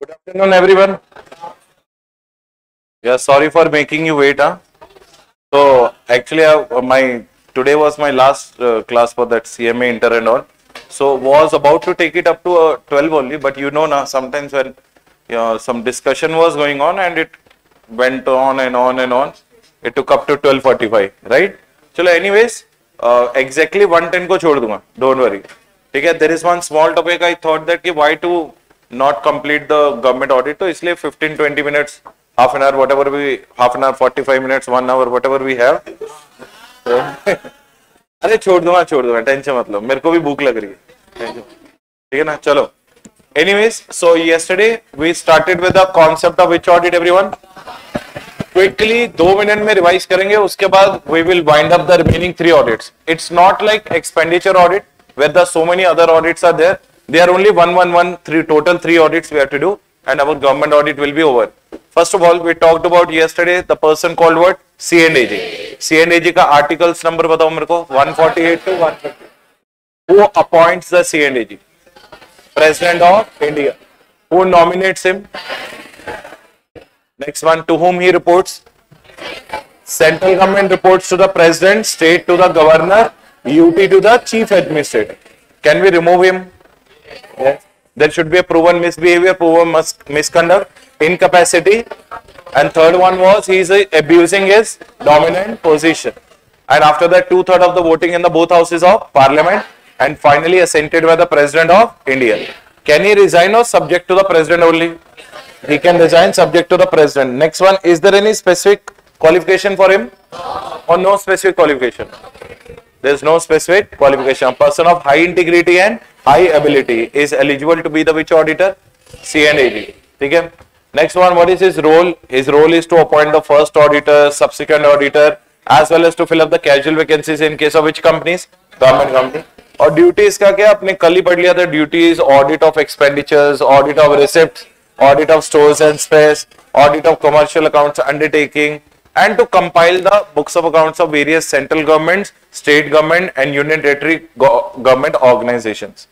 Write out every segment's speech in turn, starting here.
Good afternoon, everyone. Yeah, sorry for making you wait. Huh? So actually, my today was my last class for that CMA inter and all. So was about to take it up to 12 only, but you know now sometimes when some discussion was going on and it went on and on and on, it took up to 12:45, right? चलो anyways, exactly 1:10 को छोड़ दूंगा. Don't worry. ठीक है. There is one small topic I thought that कि why to not complete the government audit, तो इसलिए 15-20 minutes, half an hour, whatever we, half an hour, 45 minutes, 1 hour, whatever we have. तो अरे छोड़ दूंगा, tension मत लो, मेरे को भी भूख लग रही है, ठीक है ना. चलो. Anyways, so yesterday we started with the concept of which audit, everyone. Quickly 2 minute में रिवाइज करेंगे, उसके बाद we will wind up the remaining 3 audits. It's not like expenditure audit where the so many other audits are there. They are only 3 total 3 audits we have to do, and our government audit will be over. First of all, we talked about yesterday the person called what? C&AG. C&AG का articles number बताओ मेरे को. 148 to 150. Who appoints the C&AG? President of India. Who nominates him? Next one, to whom he reports? Central government reports to the president, state to the governor, UT to the chief administrator. Can we remove him? Yes. There should be a proven misbehavior, proven misconduct, incapacity. And third one was he is abusing his dominant position. And after that, 2/3 of the voting in the both houses of parliament. And finally assented by the president of India. Can he resign or subject to the president only? He can resign subject to the president. Next one, is there any specific qualification for him or no specific qualification? There is no specific qualification. A person of high integrity and high ability is eligible to be the which auditor? C&AG. Okay. Next one, what is his role? His role is to appoint the first auditor, subsequent auditor, as well as to fill up the casual vacancies in case of which companies? Government company. और duties का क्या आपने कल ही पढ़ लिया था. Duties audit of expenditures, audit of receipt, audit of stores and spares, audit of commercial accounts undertaking, and to compile the books of accounts of various central governments, state government and union territory government organizations,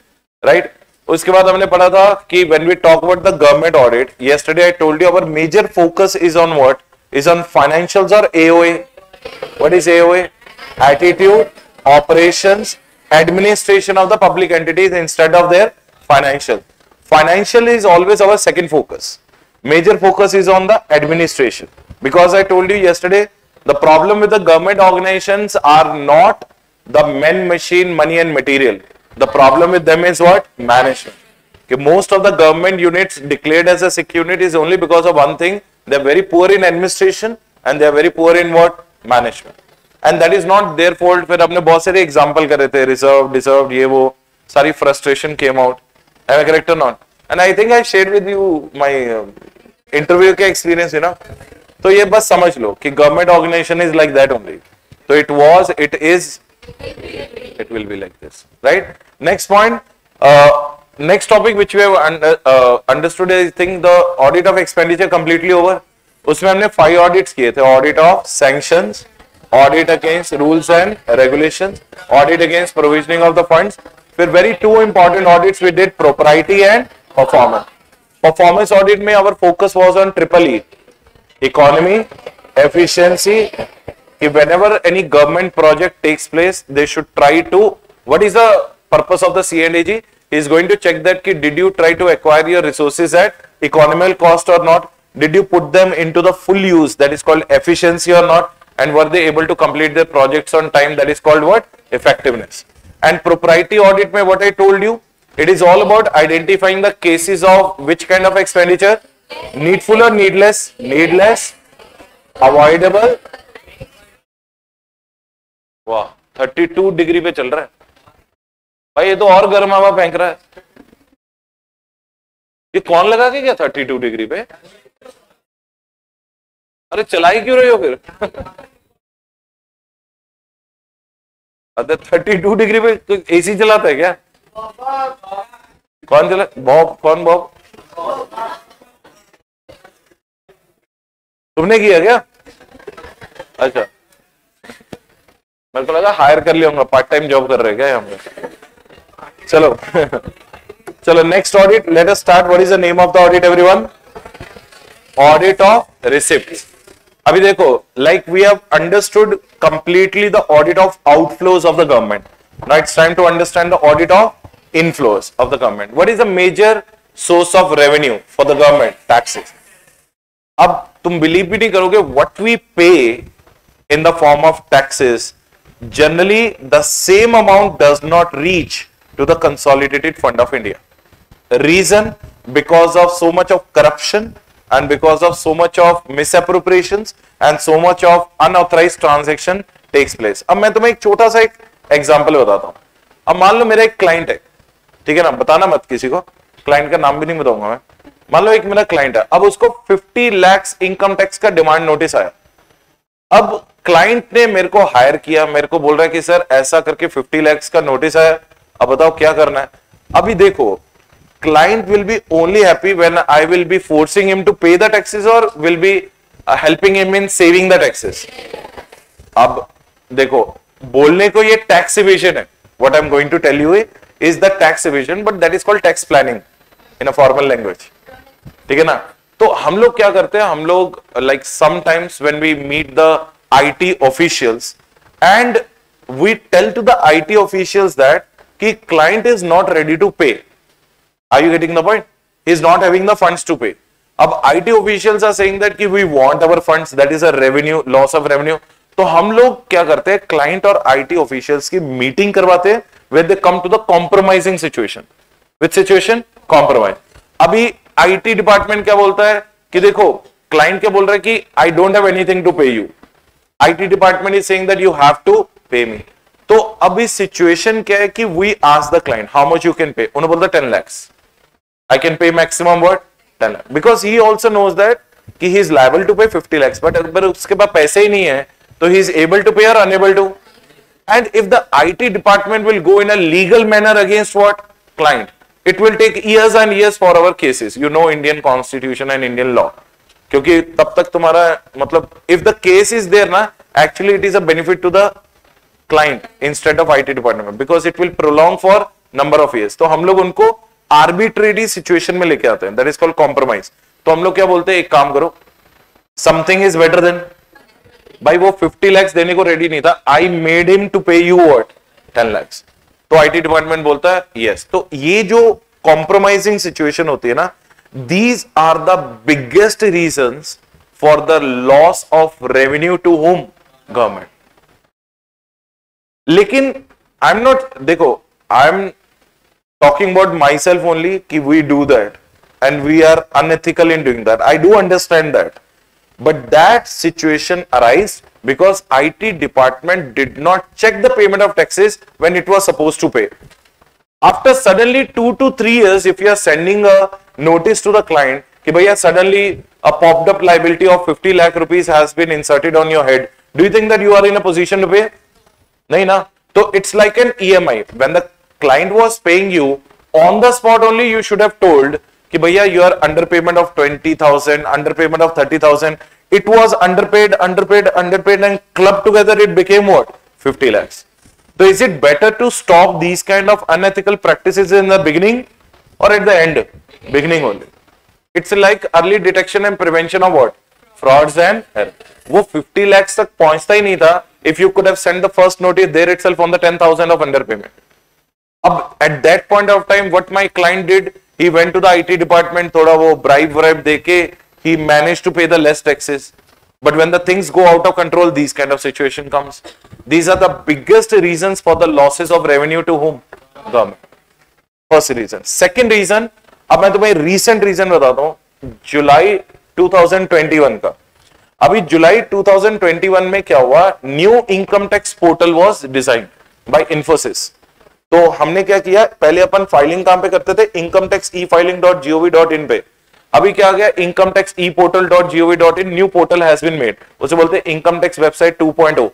right? उसके बाद हमने पढ़ा था कि when we talk about the government audit, yesterday I told you our major focus is on what? Is on financials or AOA. What is AOA? Attitude, operations, administration of the public entities instead of their financial. Financial is always our second focus. Major focus is on the administration. Because I told you yesterday, the problem with the government organizations are not the men, machine, money and material. The problem with them is what? Management. Okay, most of the government units declared as a sick unit is only because of one thing. They are very poor in administration and they are very poor in what? Management. And that is not their fault. फिर हमने बहुत सारे example करे थे, reserved, deserved, ये वो, सारी frustration came out. Am I correct or not? And I think I shared with you my interview के experience, you know. तो ये बस समझ लो कि government organization is like that only. So it was, it is, it will be like this, right? Next point, next topic which we have understood, I think the audit of expenditure completely over. उसमें हमने 5 audits किए थे. Audit of sanctions, audit against rules and regulations, audit against provisioning of the funds. फिर very 2 important audits we did, propriety and performance. Performance audit में our focus was on EEE, economy, efficiency. Whenever any government project takes place, they should try to, what is the purpose of the C&AG? He is going to check that did you try to acquire your resources at economical cost or not? Did you put them into the full use, that is called efficiency or not? And were they able to complete their projects on time, that is called what? Effectiveness. And propriety audit mein what I told you, it is all about identifying the cases of which kind of expenditure? Needful or needless? Needless, avoidable. वाह 32 degree पे चल रहा है भाई, ये तो और गर्म हवा फेंक रहा है. ये कौन लगा के क्या 32 डिग्री पे? अरे चला ही क्यों रहे हो फिर? अरे 32 डिग्री पे एसी चलाता है क्या? कौन चला? बॉब. कौन बॉब? तुमने किया क्या? अच्छा, मेरे को लगा हायर कर लिया, पार्ट टाइम जॉब कर रहे क्या यहाँ पे? चलो चलो next audit, let us start. What is the name of the audit everyone? Audit of receipt. अभी देखो, like we have understood completely the audit of outflows of the government. Now it's time to understand the audit of inflows of the government. What is the major source of revenue for the government? Taxes. अब तुम believe भी नहीं करोगे, what we pay in the form of taxes, generally the same amount does not reach to the consolidated fund of India. Reason? Because of so much of corruption and because of so much of misappropriations and so much of unauthorized transaction takes place. अब मैं तुम्हें एक छोटा सा एक example बताता हूं. अब मान लो मेरा एक क्लाइंट है, ठीक है ना, बताना मत किसी को, क्लाइंट का नाम भी नहीं बताऊंगा मैं. मान लो एक मेरा क्लाइंट है, अब उसको 50 लाख इनकम टैक्स का डिमांड नोटिस आया. अब क्लाइंट ने मेरे को हायर किया, मेरे को बोल रहा है कि सर ऐसा करके 50 लाख का नोटिस आया, अब बताओ क्या करना है. अभी देखो, client will be only happy when I will be forcing him to pay the taxes or will be helping him in saving the taxes. अब देखो, बोलने को ये टैक्स इवेजन है. What I'm going to tell you is the tax evasion, but that is called tax planning in a formal language. ठीक है ना. तो हम लोग क्या करते हैं, हम लोग like sometimes when we meet the IT officials and we tell to the IT officials that कि client is not ready to pay. Are you getting the point? He is not having the funds to pay. अब IT officials are saying that कि we want our funds, that is a revenue, loss of revenue. तो हम लोग क्या करते हैं, client और IT officials की मीटिंग करवाते हैं where they come to the compromising situation. Which situation? Compromise. अभी IT डिपार्टमेंट क्या बोलता है कि देखो, क्लाइंट क्या बोल रहा है कि I don't have anything to pay you. IT department is saying that you have to pay me. तो अभी सिचुएशन क्या है कि we ask the client how much you can pay. उन्होंने बोलता 10 lakhs. I can pay maximum what? 10 lakh. Because he also knows that कि he is liable to pay 50 lakhs. But अगर उसके पास पैसे ही नहीं है, तो he is able to pay or unable to. And if the IT department will go in a legal manner against what? Client. It will take years and years for our cases. You know Indian constitution and Indian law. क्योंकि तब तक तुम्हारा मतलब if the case is there ना, actually it is a benefit to the client instead of IT department because it will prolong for number of years. तो हम लोग उनको आर्बिट्रेरी सिचुएशन में लेके आते हैं, दैट इज कॉल्ड कॉम्प्रोमाइज. तो हम लोग क्या बोलते हैं, एक काम करो, समथिंग इज बेटर देन. भाई वो 50 लाख देने को रेडी नहीं था, आई मेड हिम टू पे यू व्हाट 10 लाख. तो आईटी डिपार्टमेंट बोलता है यस. तो ये जो कॉम्प्रोमाइजिंग सिचुएशन होती है ना, these are the biggest reasons for the loss of revenue to whom? Government. लेकिन आई एम नॉट, देखो, I am talking about myself only कि we do that and we are unethical in doing that. I do understand that, but that situation arise because IT department did not check the payment of taxes when it was supposed to pay. After suddenly 2 to 3 years, if you are sending a notice to the client कि भैया suddenly a popped up liability of 50 lakh rupees has been inserted on your head, do you think that you are in a position to pay? नहीं ना. तो it's like an EMI. When the client was paying you on the spot only, you should have told कि भैया you are underpayment of 20,000, underpayment of 30,000. It was underpaid and clubbed together it became what? 50 lakhs. So is it better to stop these kind of unethical practices in the beginning or at the end? Beginning only. It's like early detection and prevention of what? Frauds and error. वो 50 lakhs तक पहुंचता ही नहीं था if you could have sent the first notice there itself on the 10,000 of underpayment. अब at that point of time what my client did, he went to the IT department, थोड़ा वो bribe देके he managed to pay the less taxes. But when the things go out of control, these kind of situation comes. These are the biggest reasons for the losses of revenue to whom? Government. First reason. Second reason, अब मैं तुम्हें recent reason बताता हूँ, जुलाई 2021 का. अभी जुलाई 2021 में क्या हुआ, new income tax portal was designed by Infosys. तो हमने क्या किया, पहले अपन फाइलिंग कहां पे करते थे, इनकम टैक्स e-filing.gov.in पे. अभी क्या आ गया, income tax e-portal.gov.in, new portal has been made. उसे बोलते हैं income tax website 2.0.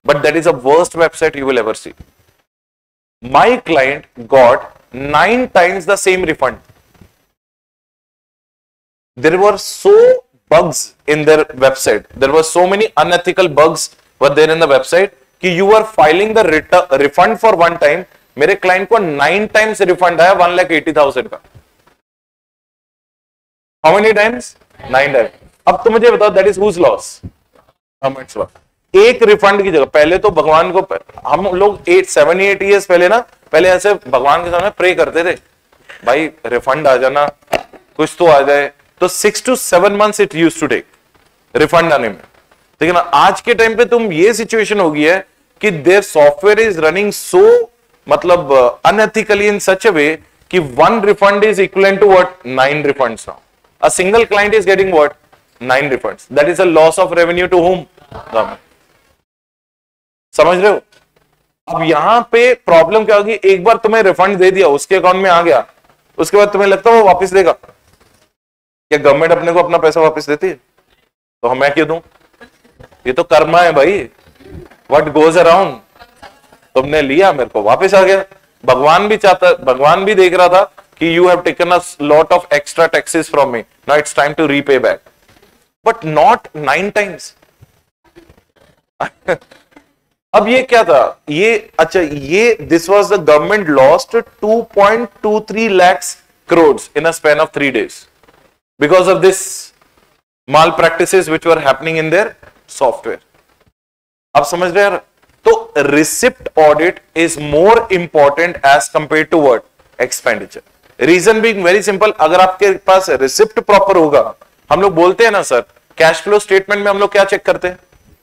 But that is a worst website you will ever see. My client got 9 times the same refund. There were so bugs in their website. There were so many unethical bugs were there in the website कि you were filing the refund for one time मेरे client को 9 times refund आया 1,80,000 का। How many times? 9 times. अब तो मुझे बताओ that is whose loss? Government's loss. एक रिफंड की जगह पहले तो भगवान को, हम लोग 7-8 ईयर्स पहले ना, पहले ऐसे भगवान के सामने प्रे करते थे, भाई रिफंड आ जाना, कुछ तो आ जाए। तो 6 to 7 months it used to take refund आने में। लेकिन आज के टाइम पे तुम ये सिचुएशन हो गई है कि their software is running so मतलब unethically in such a way कि 1 refund is equivalent to what? 9 refunds now. A single client is getting what? 9 refunds. That is a loss of revenue to whom? Government. समझ रहे हो? अब यहां पे problem क्या होगी, एक बार तुम्हें रिफंड दे दिया, उसके अकाउंट में आ गया, उसके बाद तुम्हें लगता है वो वापस देगा? क्या गवर्नमेंट अपने को अपना पैसा वापस देती है? तो मैं क्यों दूं? ये तो कर्मा है भाई, व्हाट गोज अराउंड। तुमने लिया, मेरे को वापस आ गया। भगवान भी चाहता, भगवान भी देख रहा था कि you have taken a lot of extra taxes from me, now it's time to repay back, but not 9 times. अब ये क्या था? ये अच्छा, ये this was the government lost 2.23 lakhs crores in a span of 3 days because of this malpractices which were happening in their software. आप समझ रहे हैं? तो receipt audit is more important as compare to what? Expenditure. Reason being very simple, अगर आपके पास receipt proper होगा, हम लोग बोलते हैं ना सर, कैश फ्लो स्टेटमेंट में हम लोग क्या चेक करते हैं?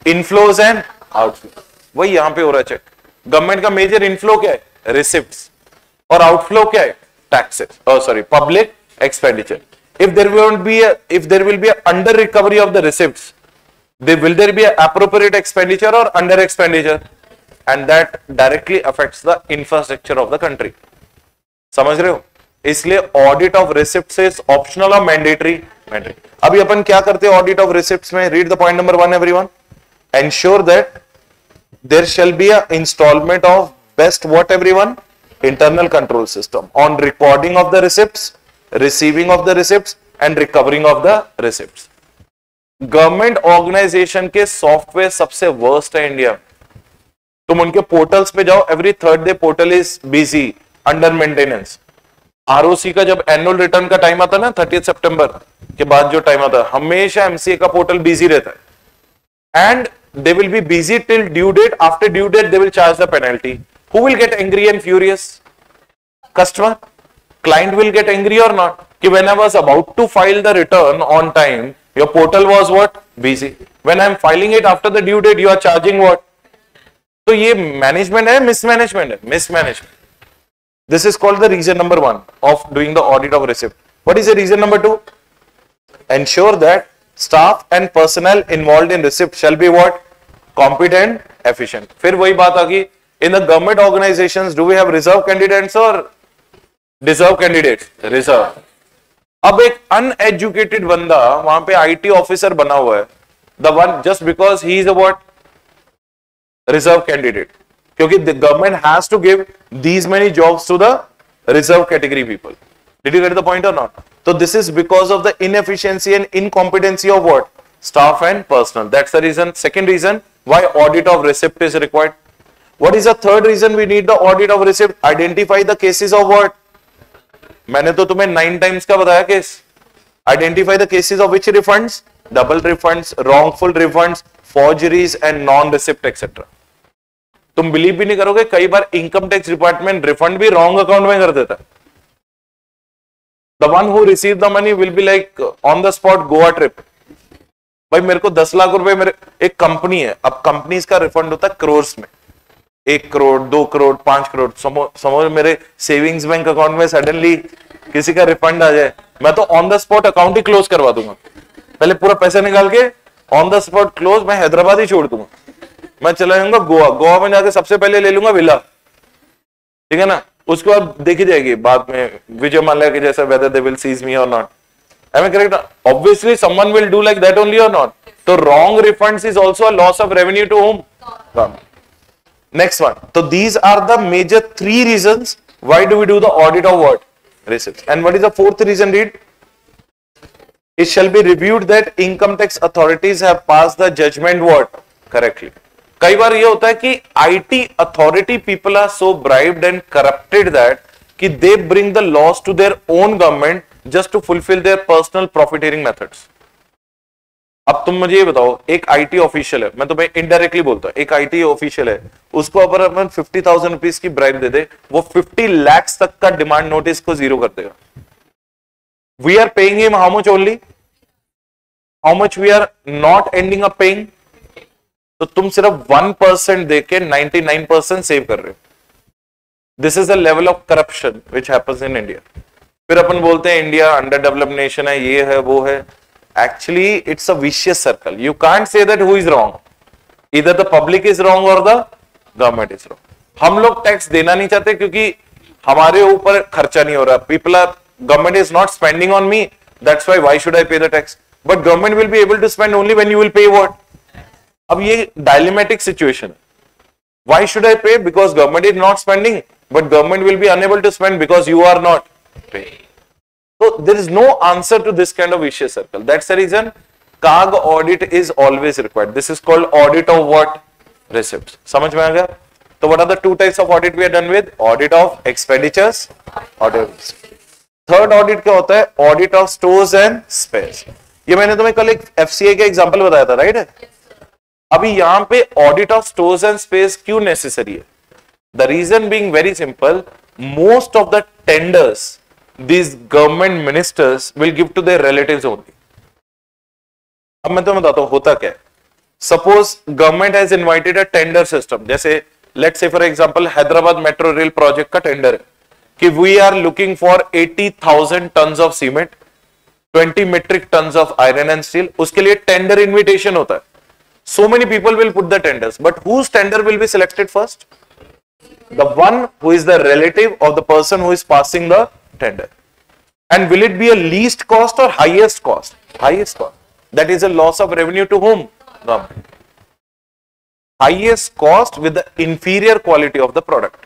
Inflows and outflow. वही यहां पे हो रहा है चेक। गवर्नमेंट का मेजर इनफ्लो क्या है? रिसिप्ट्स। और आउटफ्लो क्या है? Taxes, sorry public expenditure. if there will be a under recovery of the receipts, will there be an appropriate expenditure or under expenditure, and that directly affects the infrastructure of the country. समझ रहे हो? इसलिए audit of receipts is optional और mandatory? Mandatory. अभी अपन क्या करते हैं audit of receipts में? Read the point number 1 everyone. Ensure that there shall be a installment of best what everyone? Internal control system on recording of the receipts, receiving of the receipts and recovering of the receipts. Government organisation के software सबसे worst है India. तुम उनके portals पे जाओ, every 3rd day portal is busy, under maintenance. ROC का जब annual return का टाइम आता ना 30 सितंबर के बाद जो टाइम आता है, हमेशा एमसीए का पोर्टल बिजी रहता है। And they will be busy till due date. After due date they will charge the penalty. Who will get angry and furious? Customer. Client will get angry or not? कि when I was about to file the return on time, your portal was what? Busy. When I am filing it after the due date, you are charging what? तो ये management है, mismanagement है? Mismanagement. This is called the reason number 1 of doing the audit of receipt. What is the reason number 2? Ensure that staff and personnel involved in receipt shall be what? Competent, efficient. फिर वही बात आ गई, in the government organizations do we have reserve candidates or deserve candidates? Reserve. अब एक uneducated बंदा वहां पे IT officer बना हुआ है, the one just because he is a what? Reserve candidate. क्योंकि the government has to give these many jobs to the reserve category people. Did you get the point or not? So this is because of the inefficiency and incompetency of what? Staff and personnel. That's the reason. Second reason why audit of receipt is required. What is the third reason we need the audit of receipt? Identify the cases of what? मैंने तो तुम्हें 9 times का बताया case. Identify the cases of which refunds? Double refunds, wrongful refunds, forgeries and non-receipt etc. तुम believe भी नहीं करोगे, कई बार इनकम टैक्स डिपार्टमेंट रिफंड भी रॉन्ग अकाउंट में कर देता है। The one who received the money will be like on the spot Goa trip. भाई मेरे को 10 लाख रुपए, मेरे एक कंपनी है, अब कंपनीज का रिफंड होता है क्रोर्स में, 1 करोड़ 2 करोड़ 5 करोड़। समझ मेरे सेविंग्स बैंक अकाउंट में सडनली किसी का रिफंड आ जाए, मैं तो on the spot account he close करवा दूंगा। पहले पूरा पैसा निकाल के ऑन द स्पॉट क्लोज, मैं हैदराबाद ही छोड़ दूंगा, मैं चला जाऊंगा गोवा। गोवा में जाके सबसे पहले ले लूंगा विला, ठीक है ना? उसके बाद देखी जाएगी बाद में विजय माल्या के जैसा whether they will seize me or not. Am I correct? Obviously someone will do like that only or not. So wrong refunds is also a loss of revenue to whom? Next one. So these are the major 3 reasons why do we do the audit of what? Receipts. And what is the 4th reason? Read. It shall be reviewed that income tax authorities have passed the judgment what? Correctly. कई बार ये होता है कि IT authority people are so bribed and corrupted that कि they bring the loss to their own government just to fulfil their personal profiteering methods. अब तुम मुझे ये बताओ, एक आईटी ऑफिशियल है, मैं तुम्हें इनडायरेक्टली बोलता हूं, एक आईटी ऑफिशियल है, उसको अगर अपन 50,000 रुपीज की ब्राइब दे दे, वो 50 लाख तक का डिमांड नोटिस को जीरो कर देगा। We are paying him how much only, how much we are not ending up paying. तो तुम सिर्फ 1% देके 99% सेव कर रहे हो। This is the level of corruption which happens in India. फिर अपन बोलते हैं इंडिया अंडर डेवलप्ड नेशन है, ये है वो है। Actually, it's a vicious circle. You can't say that who is wrong. Either the public is wrong or the government is wrong. हम लोग टैक्स देना नहीं चाहते क्योंकि हमारे ऊपर खर्चा नहीं हो रहा। People are, government is not spending on me. That's why should I pay the tax? But government will be able to spend only when you will pay what? अब ये dilemmatic situation है। Why should I pay? Because government is not spending, but government will be unable to spend because you are not paying. So there is no answer to this kind of vicious circle. That's the reason CAG audit is always required. This is called audit of what? Receipts. समझ में आ गया? तो what are the two types of audit we are done with? Audit of expenditures, audit of receipts. Third audit क्या होता है? Audit of stores and spares. ये मैंने तुम्हें कल एक FCA का एग्जाम्पल बताया था, राइट? अभी यहाँ पे audit of stores and spares क्यों necessary है? The reason being very simple. Most of the tenders these government ministers will give to their relatives only. अब मैं तुम्हें बताता हूं होता क्या है। Suppose government has invited a tender system, जैसे let's say for example Hyderabad metro rail project का टेंडर है कि we are looking for 80,000 tons of cement, 20 metric tons of iron and steel. उसके लिए टेंडर इन्विटेशन होता है। So many people will put the tenders, but whose tender will be selected first? The one who is the relative of the person who is passing the tender. And will it be a least cost or highest cost? Highest cost. That is a loss of revenue to whom? Government. Highest cost with the inferior quality of the product.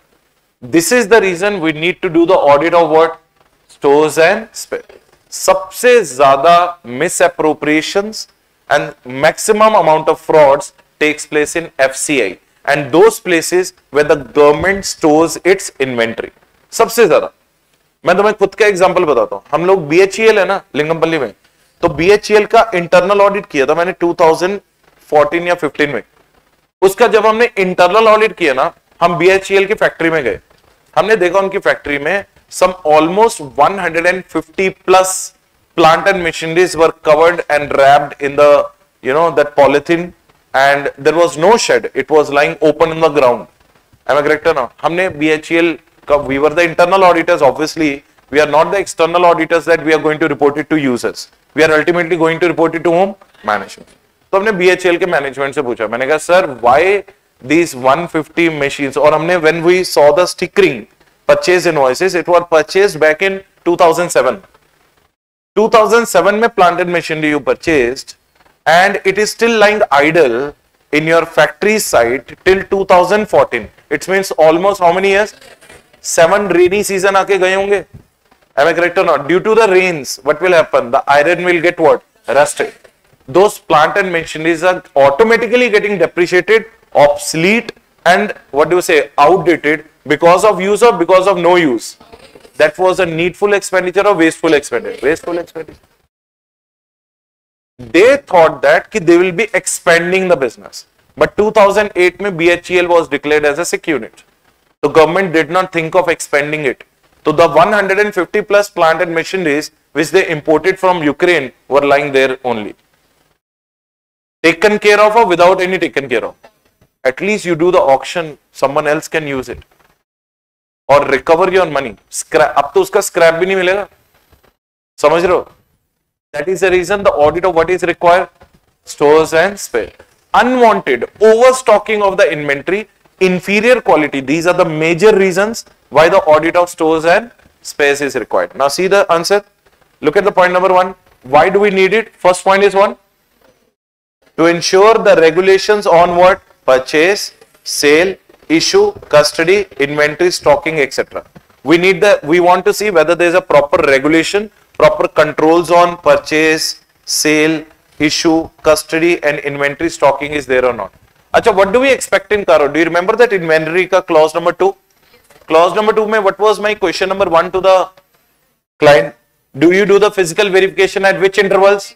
This is the reason we need to do the audit of what? Stores and spares. सबसे ज्यादा misappropriations and maximum amount of frauds takes place in FCI and those places where the government stores its inventory. सबसे ज्यादा। मैं तुम्हें खुद का example बताता हूं। हम लोग BHEL है ना लिंगमपल्ली में, तो BHEL का इंटरनल ऑडिट किया था मैंने 2014 या 15 में। उसका जब हमने इंटरनल ऑडिट किया ना, हम BHEL की फैक्ट्री में गए, हमने देखा उनकी फैक्ट्री में some almost 150 plus plant and machineries were covered and wrapped in the that polythene and there was no shed, it was lying open in the ground. Am I correct or not? हमने BHEL we were the internal auditors, obviously we are not the external auditors that we are going to report it to users, we are ultimately going to report it to whom? Management. तो हमने BHEL के management से पूछा, मैंने कहा sir why these 150 machines, और हमने when we saw the stickering purchase invoices, it was purchased back in 2007 में plant and machinery you purchased and it is still lying idle in your factory site till 2014. It means almost how many years? 7 rainy season आके गए होंगे. Am I correct or not? Due to the rains, what will happen? The iron will get what? Rusted. Those plant and machineries are automatically getting depreciated, obsolete, and what do you say? Outdated because of use or because of no use. That was a needful expenditure or wasteful expenditure? Wasteful expenditure. They thought that they will be expanding the business. But 2008 mein BHEL was declared as a sick unit. The government did not think of expanding it. So the 150 plus plant and machineries which they imported from Ukraine were lying there only. Taken care of or without any taken care of? At least you do the auction, someone else can use it. Or recover your money. Scrap, अब तो उसका scrap भी नहीं मिलेगा. समझ रहे हो? That is the reason the audit of what is required? Stores and spare. Unwanted overstocking of the inventory, inferior quality. These are the major reasons why the audit of stores and spares is required. Now see the answer. Look at the point number 1. Why do we need it? First point is 1. To ensure the regulations on what? Purchase, sale, issue, custody, inventory, stocking, etc. We want to see whether there is a proper regulation, proper controls on purchase, sale, issue, custody and inventory stocking is there or not. अच्छा, what do we expect in Caro? Do you remember that inventory का clause number 2? Clause number 2 में what was my question number 1 to the client? Do you do the physical verification at which intervals?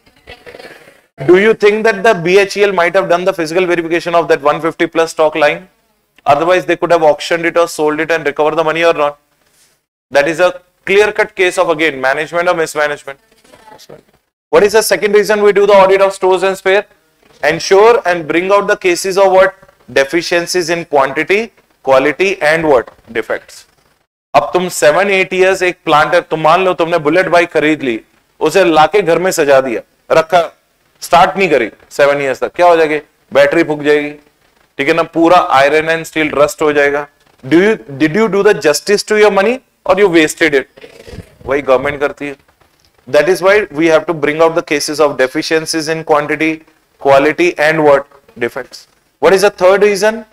Do you think that the BHEL might have done the physical verification of that 150 plus stock line? Otherwise, they could have auctioned it or sold it and recovered the money or not. That is a clear-cut case of, again, management or mismanagement. What is the second reason we do the audit of stores and spare? Ensure and bring out the cases of what? Deficiencies in quantity, quality and what? Defects. अब तुम 7-8 years एक plant है, तुम मान लो तुमने bullet bike खरीद ली, उसे लाके घर में सजा दिया, रखा, स्टार्ट नहीं करी 7 years तक, क्या हो जाएगी? बैटरी फूक जाएगी, ठीक है ना, पूरा आयरन एंड स्टील रस्ट हो जाएगा. Did you do the justice to your money or you wasted it? वही गवर्नमेंट करती है. That is why we have to bring out the cases of deficiencies in quantity, quality and what? Defects. What is the third reason?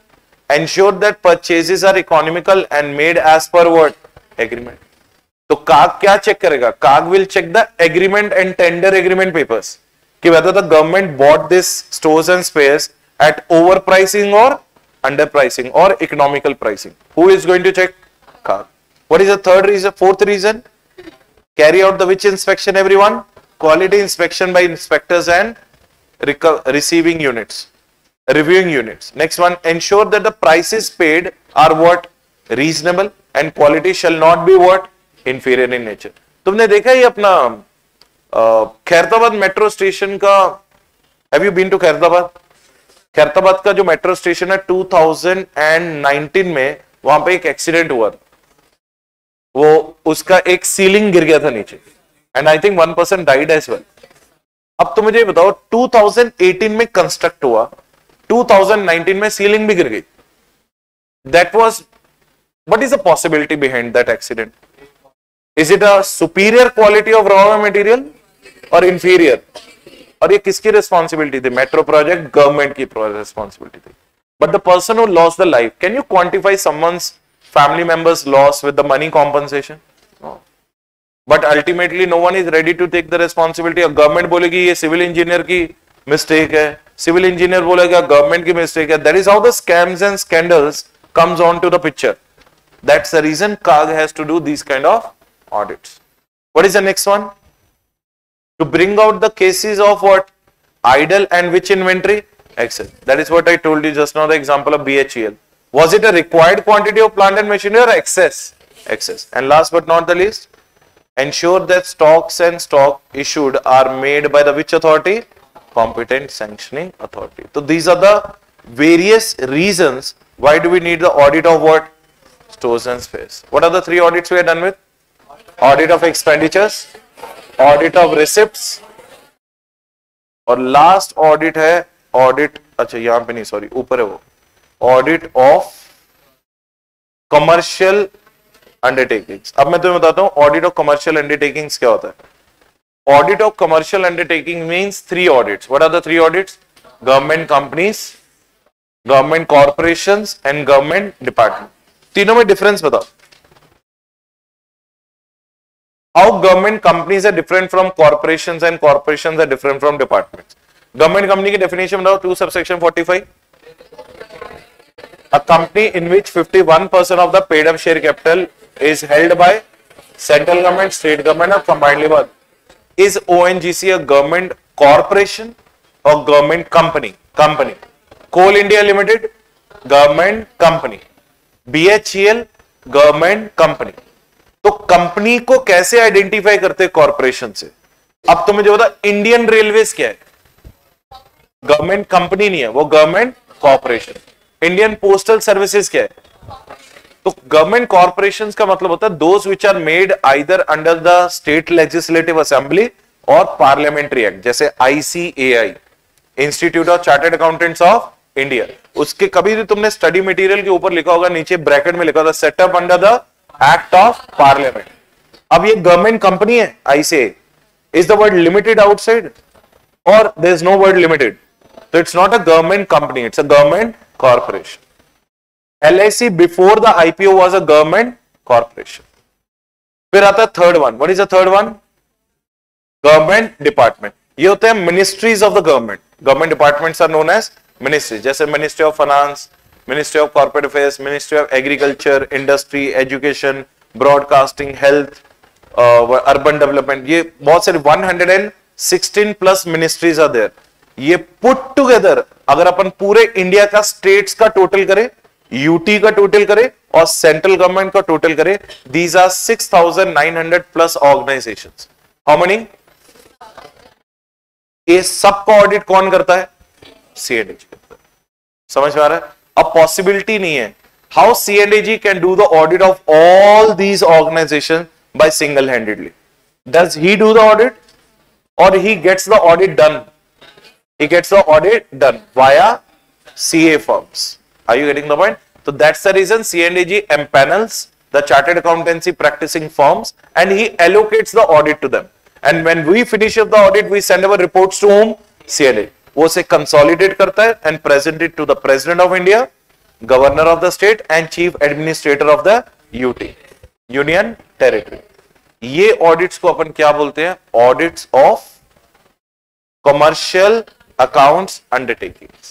Ensure that purchases are economical and made as per what? Agreement. तो CAG क्या check करेगा? CAG will check the agreement and tender agreement papers कि whether the government bought this stores and spares at overpricing or underpricing or economical pricing. Who is going to check? CAG. What is the third reason? Fourth reason? Carry out the which inspection, everyone? Quality inspection by inspectors and receiving units, reviewing units. Next one, ensure that the prices paid are what? Reasonable and quality shall not be what? Inferior in nature. तुमने देखा ही अपना Khairatabad metro station का, have you been to Khairatabad? Khairatabad का जो metro station है 2019 में वहां पे एक एक्सीडेंट हुआ था. वो उसका एक सीलिंग गिर गया था नीचे and I think 1 person died as well. अब तो मुझे बताओ 2018 में कंस्ट्रक्ट हुआ, 2019 में सीलिंग भी गिर गई. That was, what is the possibility behind that accident? Is it a superior quality of raw material और इंफीरियर? और ये किसकी रिस्पॉन्सिबिलिटी थी? मेट्रो प्रोजेक्ट गवर्नमेंट की रिस्पॉन्सिबिलिटी थी. But the person who lost the life, can you quantify someone's family members loss with the money compensation? No. But ultimately no one is ready to take the responsibility. Government बोलेगी ये civil engineer की mistake है, civil engineer बोलेगा government की mistake है. That is how the scams and scandals comes on to the picture. That's the reason CAG has to do these kind of audits. What is the next one? To bring out the cases of what? Idle and which inventory? Excess. That is what I told you just now, the example of BHEL. Was it a required quantity of plant and machinery or excess? Excess. And last but not the least, ensure that stocks and stock issued are made by the which authority? Competent sanctioning authority. So these are the various reasons why do we need the audit of what? Stores and spares. What are the 3 audits we are done with? Audit of expenditures, audit of receipts, और last audit है audit, अच्छा यहाँ पे नहीं, sorry ऊपर है वो, audit of commercial undertakings. अब मैं तुम्हें बताता हूं ऑडिट ऑफ कमर्शियल अंडरटेकिंग्स क्या होता है. Audit of commercial undertaking means 3 audits. What are the 3 audits? Government companies, government corporations and government department. तीनों में डिफरेंस बताओ. How government companies are different from corporations and corporations are different from departments. Government company की definition बताओ. 2 subsection 45. A company in which 51% of the paid up share capital is held by central government, state government or combinedly both. Is ONGC a government corporation or government company? Company. Coal India Limited, government company. BHEL, government company. तो company को कैसे identify करते corporation से? अब तुम्हें जो बता, Indian railways क्या है? गवर्नमेंट कंपनी नहीं है, वो government corporation. Indian postal services क्या है? तो गवर्नमेंट कॉर्पोरेशंस का मतलब होता है those which are made either under the state legislative assembly और पार्लियामेंट्री एक्ट, जैसे ICAI, institute of chartered accountants of India. उसके कभी भी तुमने स्टडी मटेरियल के ऊपर लिखा होगा, नीचे ब्रैकेट में लिखा होगा setup under the act of Parliament. अब ये गवर्नमेंट कंपनी है ICAI. Is the word limited outside और there is no word limited? So it's not a government company, it's a government corporation. LIC before the IPO was a government corporation. फिर आता है third one. What is the third one? Government department. ये होते हैं ministries of the government. Government departments are known as ministry, जैसे ministry of finance, ministry of corporate affairs, ministry of agriculture, industry, education, broadcasting, health, urban development, ये बहुत सारे 116 plus ministries are there. ये put together अगर अपन पूरे India का states का टोटल करें, यूटी का टोटल करें और सेंट्रल गवर्नमेंट का टोटल करें, these are 6,900 plus organisations. How many? ये सबका ऑडिट कौन करता है? सीएनडीजी करता है। समझ में आ रहा है? अब पॉसिबिलिटी नहीं है how CNDG can do the audit of all these organisation by single handedly. Does he do the audit और he gets the audit done? He gets the audit done via CA firms. Are you getting the point? So that's the reason CNDG empanels the chartered accountancy practicing firms and he allocates the audit to them. And when we finish up the audit, we send our reports to whom? CNDG. वो से consolidate करता है and present it to the President of India, Governor of the state and Chief Administrator of the UT, Union Territory. ये audits को अपन क्या बोलते हैं? Audits of commercial accounts undertakings.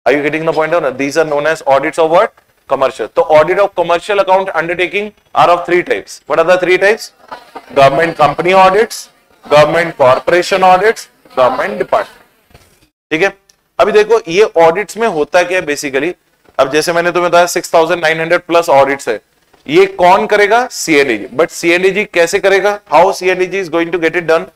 Are you getting the point or not? These are known as audits of what? Commercial. So audit of commercial account undertaking are of three types. What are the three types? Government company audits, government corporation audits, government department. ठीक है? अभी देखो ये audits में होता क्या है basically? अब जैसे मैंने तुम्हें बताया 6,900 प्लस audits है, ये कौन करेगा? CNDG. But CNDG कैसे करेगा? How CNDG is going to get it done?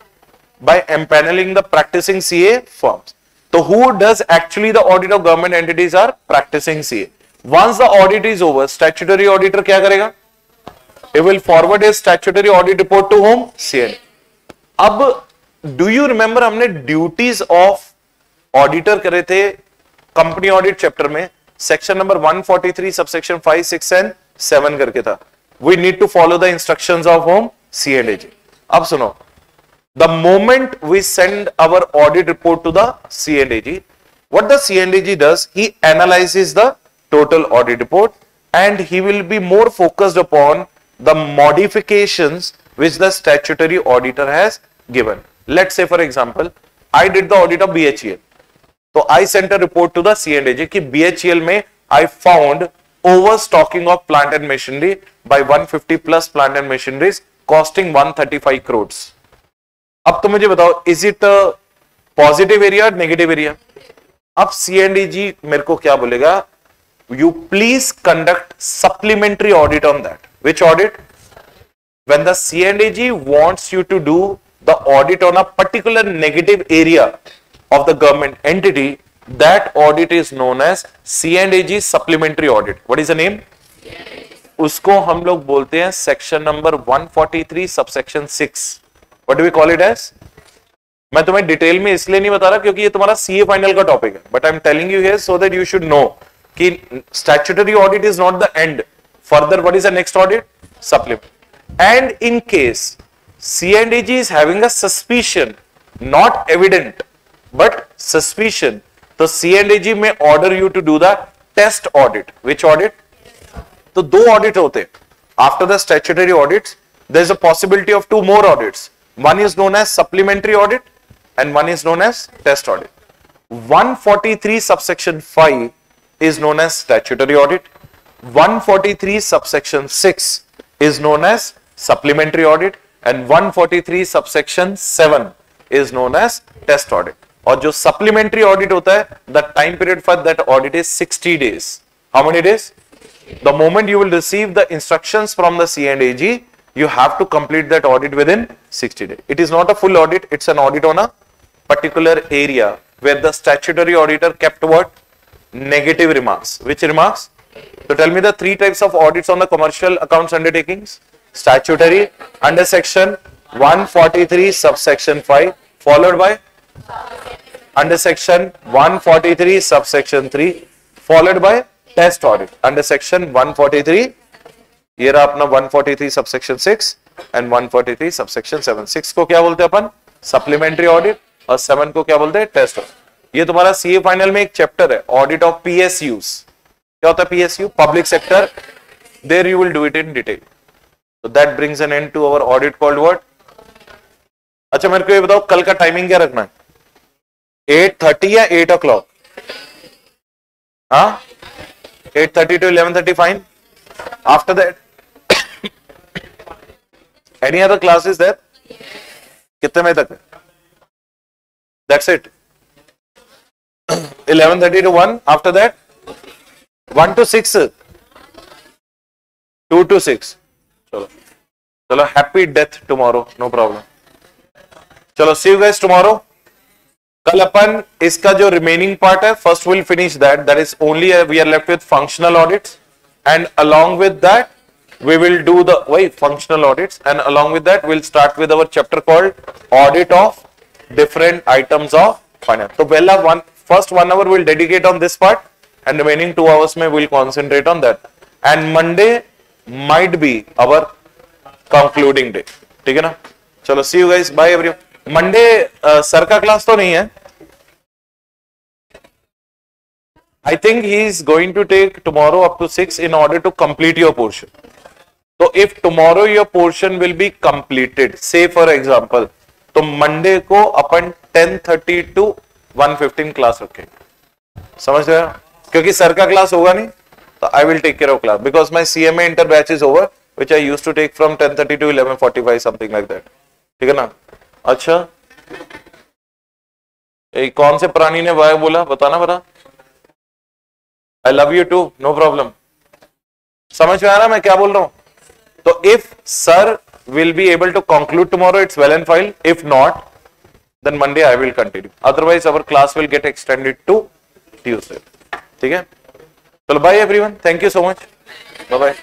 By empaneling the practicing CA firms. So who does actually the audit of government entities are practicing CA. Once the audit is over, statutory auditor क्या करेगा? He will forward his statutory audit report to whom? CA. अब do you remember हमने duties of auditor करे थे company audit chapter में, section number 143 subsection 5, 6 and 7 करके था. We need to follow the instructions of whom? CNDG. अब सुनो, the moment we send our audit report to the CNDG, what the CNDG does, he analyzes the total audit report and he will be more focused upon the modifications which the statutory auditor has given. Let's say for example, I did the audit of BHEL. So I sent a report to the CNDG कि BHEL में I found overstocking of plant and machinery by 150 plus plant and machineries costing 135 crores. अब तो मुझे बताओ, is it positive area negative area? अब CNDG मेरे को क्या बोलेगा? You please conduct supplementary audit on that. Which audit? When the CNDG wants you to do the audit on a particular negative area of the government entity, that audit is known as CNDG supplementary audit. What is the name? उसको हम लोग बोलते हैं section number 143 subsection 6. What do we call it as? मैं तुम्हें detail में इसलिए नहीं बता रहा क्योंकि ये तुम्हारा सीए फाइनल का टॉपिक है, but I am telling you here so that you should know कि statutory audit is not the end. Further what is the next audit? Supplement. And in case CNDG is having a suspicion, not evident but suspicion, तो CNDG may order you to do the test audit. Which audit? तो दो audit होते हैं after the statutory audits. there is a possibility of two more audits. One is known as supplementary audit and one is known as test audit. 143 subsection 5 is known as statutory audit. 143 subsection 6 is known as supplementary audit and 143 subsection 7 is known as test audit. और जो supplementary audit होता है, the time period for that audit is 60 days. How many days? The moment you will receive the instructions from the CNDG, you have to complete that audit within 60 days. It is not a full audit, it's an audit on a particular area where the statutory auditor kept what? Negative remarks. Which remarks? So tell me the three types of audits on the commercial accounts undertakings. Statutory under section 143 subsection 5 followed by under section 143 subsection 3 followed by test audit under section 143. ये रहा अपना 143 subsection 6 and 143 subsection 7. 6 को क्या बोलते हैं अपन? Supplementary audit और 7 को क्या बोलते हैं? Test audit. ये तुम्हारा सीए फाइनल में एक चैप्टर है, ऑडिट ऑफ पीएसयूज. क्या होता है PSU? Public sector. There you will do it in detail. So that brings an end to our audit called what? अच्छा मेरे को ये बताओ, कल का टाइमिंग क्या रखना है? 8:30 या 8 o'clock? हाँ 8:30 to 11:30 fine. After that any other classes there? कितने बजे तक? That's it. 11:30 to 1. After that 1 to 6, 2 to 6. चलो चलो happy death tomorrow, no problem. चलो सी यू गाइस टुमारो. कल अपन इसका जो रिमेनिंग पार्ट है first will finish that is only we are left with functional audits and along with that we will do the functional audits, and along with that we'll start with our chapter called audit of different items of finance. So first 1 hour we'll dedicate on this part and remaining 2 hours में we'll concentrate on that, and Monday might be our concluding day. ठीक है ना. चलो see you guys, bye everyone. Monday sir का class तो नहीं है. I think he is going to take tomorrow up to 6 in order to complete your portion. So if tomorrow your portion will be completed, say for example, तो Monday को अपन 10:30 to 1:15 class रखेंगे. समझ रहे हो? क्योंकि सर का class होगा नहीं, तो I will take care of class because my CMA inter batch is over, which I used to take from 10:30 to 11:45 something like that. ठीक है ना. अच्छा कौन से प्राणी ने वाय बोला बताना बता. I love you too, no problem. समझ में आ रहा मैं क्या बोल रहा हूं. तो if sir will be able to conclude tomorrow, it's well and fine. If not, then Monday I will continue. Otherwise our class will get extended to Tuesday. ठीक है. चलो bye everyone, thank you so much, bye bye.